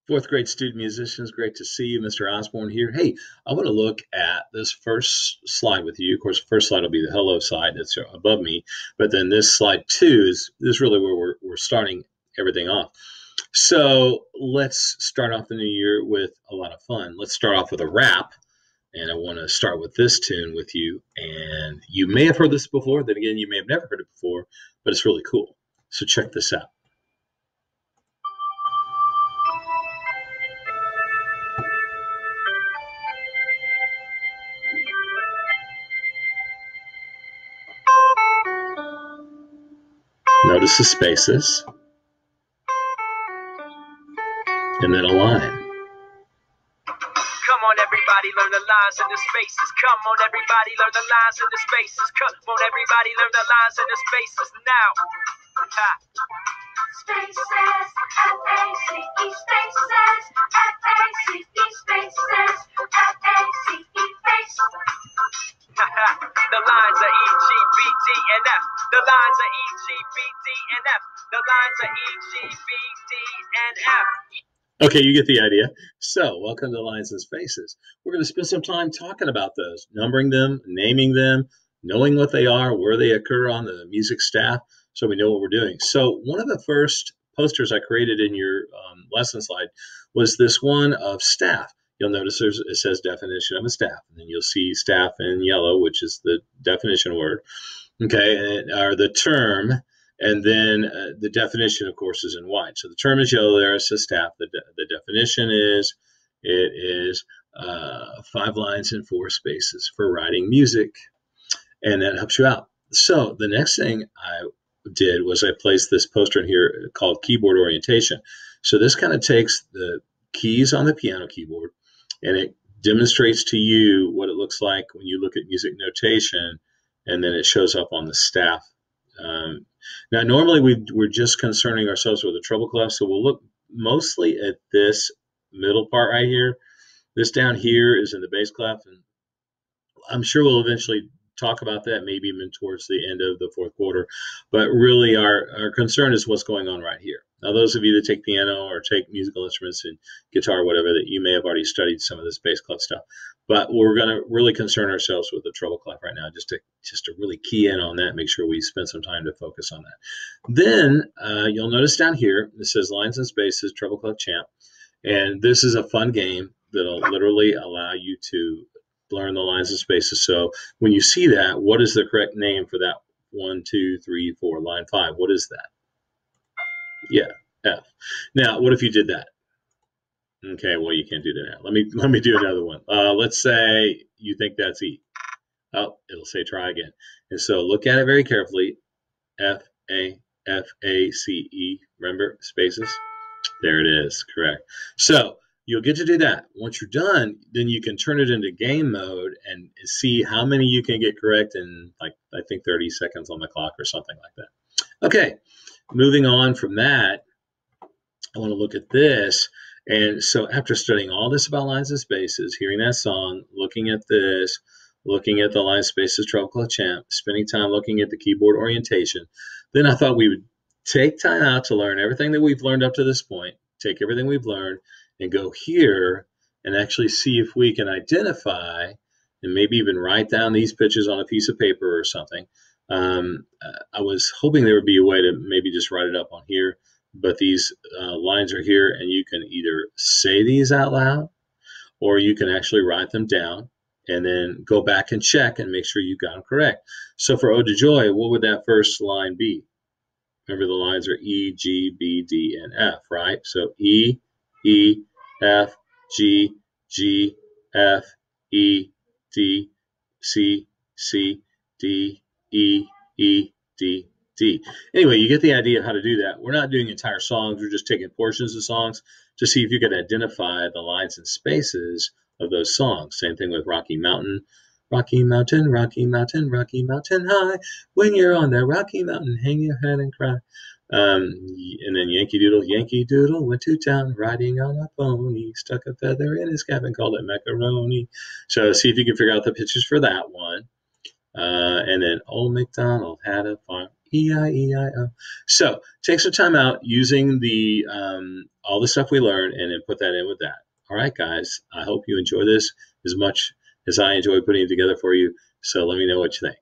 Fourth grade student musicians, great to see you. Mr. Osborne here. Hey, I want to look at this first slide with you. Of course, the first slide will be the hello side that's above me, but then this slide two is really where we're starting everything off. So let's start off the new year with a lot of fun. Let's start off with a rap, and I want to start with this tune with you. And you may have heard this before, then again, you may have never heard it before, but it's really cool. So check this out. Notice the spaces, and then a line. Come on, everybody, learn the lines and the spaces. Come on, everybody, learn the lines and the spaces. Come on, everybody, learn the lines and the spaces now. Ha. Spaces, F-A-C-E, spaces, F-A-C-E, spaces, F-A-C-E, face. The lines are E, G, B, D, and F. The lines are E, G, B, D, and F. The lines are E, G, B, D, and F. Okay, you get the idea. So, welcome to Lines and Spaces. We're going to spend some time talking about those, numbering them, naming them, knowing what they are, where they occur on the music staff, so we know what we're doing. So, one of the first posters I created in your lesson slide was this one of staff. You'll notice it says definition of a staff, and then you'll see staff in yellow, which is the definition word, okay, or the term. And then the definition, of course, is in white. So the term is yellow there. It says staff. The definition is, it is 5 lines and 4 spaces for writing music. And that helps you out. So the next thing I did was I placed this poster in here called keyboard orientation. So this kind of takes the keys on the piano keyboard and it demonstrates to you what it looks like when you look at music notation, and then it shows up on the staff. Now, normally we're just concerning ourselves with the treble clef, so we'll look mostly at this middle part right here. This down here is in the bass clef, and I'm sure we'll eventually talk about that maybe even towards the end of the fourth quarter. But really, our concern is what's going on right here. Now, those of you that take piano or take musical instruments and guitar, whatever, that you may have already studied some of this bass clef stuff. But we're going to really concern ourselves with the treble clef right now, just to really key in on that, make sure we spend some time to focus on that. Then you'll notice down here, it says Lines and Spaces, Treble Clef Champ. And this is a fun game that'll literally allow you to learn the lines and spaces. So when you see that, what is the correct name for that 1, 2, 3, 4, line 5? What is that? Yeah, F. Now, what if you did that? Okay, well, you can't do that now. Let me do another one. Let's say you think that's E. Oh, it'll say try again. And so look at it very carefully. F, A, F, A, C, E. Remember, spaces? There it is, correct. So you'll get to do that. Once you're done, then you can turn it into game mode and see how many you can get correct in, like, I think 30 seconds on the clock or something like that. Okay, moving on from that, I want to look at this. And so after studying all this about lines and spaces, hearing that song, looking at this, looking at the line spaces, treble clef champ, spending time looking at the keyboard orientation, then I thought we would take time out to learn everything that we've learned up to this point, take everything we've learned, and go here and actually see if we can identify and maybe even write down these pitches on a piece of paper or something. I was hoping there would be a way to maybe just write it up on here, but these lines are here, and you can either say these out loud or you can actually write them down and then go back and check and make sure you got them correct. So for Ode to Joy, what would that first line be? Remember, the lines are E, G, B, D, and F, right? So E, E, F, G, G, F, E, D, C, C, D, E, E, D, D. Anyway, you get the idea of how to do that. We're not doing entire songs. We're just taking portions of songs to see if you can identify the lines and spaces of those songs. Same thing with Rocky Mountain. Rocky Mountain, Rocky Mountain, Rocky Mountain high. When you're on that Rocky Mountain, hang your head and cry. And then Yankee Doodle went to town, riding on a pony, stuck a feather in his cap and called it macaroni. So see if you can figure out the pictures for that one. And then Old MacDonald had a farm. E-I-E-I-O. So take some time out using the all the stuff we learned and then put that in with that. All right, guys. I hope you enjoy this as much as I enjoy putting it together for you. So let me know what you think.